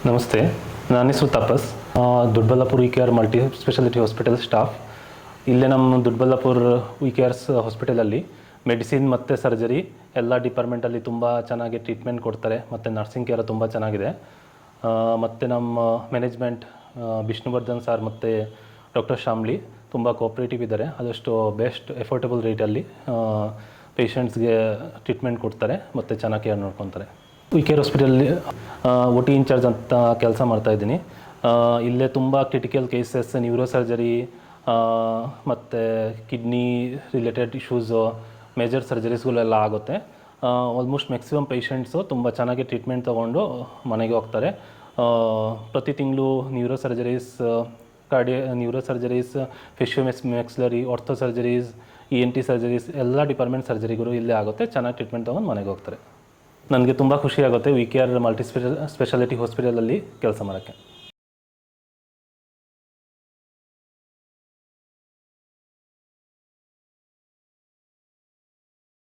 ನಮಸ್ತೆ, ನನ್ನ ಹೆಸರು Tapas. Doddaballapura VKR multi speciality hospital staff. ಇಲ್ಲೇ ನಮ್ಮ ದೊಡ್ಡಬಳ್ಳಾಪುರ ವಿ.ಕೆ.ಆರ್ಸ್ ಹಾಸ್ಪಿಟಲಲ್ಲಿ ಮೆಡಿಸಿನ್ ಮತ್ತು ಸರ್ಜರಿ ಎಲ್ಲ ಡಿಪಾರ್ಟ್ಮೆಂಟಲ್ಲಿ ತುಂಬ ಚೆನ್ನಾಗಿ ಟ್ರೀಟ್ಮೆಂಟ್ ಕೊಡ್ತಾರೆ ಮತ್ತು ನರ್ಸಿಂಗ್ ಕೇರ್ ತುಂಬ ಚೆನ್ನಾಗಿದೆ. ಮತ್ತು ನಮ್ಮ ಮ್ಯಾನೇಜ್ಮೆಂಟ್ ವಿಷ್ಣುವರ್ಧನ್ ಸರ್ ಮತ್ತು ಡಾಕ್ಟರ್ ಶಾಮ್ಲಿ ತುಂಬ ಕೋಆಪ್ರೇಟಿವ್ ಇದ್ದಾರೆ. ಆದಷ್ಟು ಬೆಸ್ಟ್ ಎಫೋರ್ಡಬಲ್ ರೇಟಲ್ಲಿ ಪೇಷಂಟ್ಸ್ಗೆ ಟ್ರೀಟ್ಮೆಂಟ್ ಕೊಡ್ತಾರೆ ಮತ್ತು ಚೆನ್ನಾಗಿ ಕೇರ್ ನೋಡ್ಕೊತಾರೆ. ವಿ.ಕೆ.ಆರ್ ಹಾಸ್ಪಿಟಲಲ್ಲಿ OT ಇನ್ಚಾರ್ಜ್ ಅಂತ ಕೆಲಸ ಮಾಡ್ತಾಯಿದ್ದೀನಿ. ಇಲ್ಲೇ ತುಂಬ ಕ್ರಿಟಿಕಲ್ ಕೇಸಸ್, ನ್ಯೂರೋ ಸರ್ಜರಿ ಮತ್ತು ಕಿಡ್ನಿ ರಿಲೇಟೆಡ್ ಇಶ್ಯೂಸು, ಮೇಜರ್ ಸರ್ಜರೀಸ್ಗಳೆಲ್ಲ ಆಗುತ್ತೆ. ಆಲ್ಮೋಸ್ಟ್ ಮ್ಯಾಕ್ಸಿಮಮ್ ಪೇಷಂಟ್ಸು ತುಂಬ ಚೆನ್ನಾಗಿ ಟ್ರೀಟ್ಮೆಂಟ್ ತೊಗೊಂಡು ಮನೆಗೆ ಹೋಗ್ತಾರೆ. ಪ್ರತಿ ತಿಂಗಳು ನ್ಯೂರೋ ಸರ್ಜರೀಸ್, ಫಿಶಿಯೋಮೆಕ್ಸ್ಲರಿ, ಆರ್ಥೋ ಸರ್ಜರೀಸ್, ENT ಸರ್ಜರೀಸ್ ಎಲ್ಲ ಡಿಪಾರ್ಟ್ಮೆಂಟ್ ಸರ್ಜರಿಗಳು ಇಲ್ಲೇ ಆಗುತ್ತೆ. ಚೆನ್ನಾಗಿ ಟ್ರೀಟ್ಮೆಂಟ್ ತೊಗೊಂಡು ಮನೆಗೆ ಹೋಗ್ತಾರೆ. ನನಗೆ ತುಂಬ ಖುಷಿಯಾಗುತ್ತೆ ವಿ.ಕೆ.ಆರ್ ಮಲ್ಟಿ ಸ್ಪೆಷಾಲಿಟಿ ಹಾಸ್ಪಿಟಲಲ್ಲಿ ಕೆಲಸ ಮಾಡೋಕ್ಕೆ.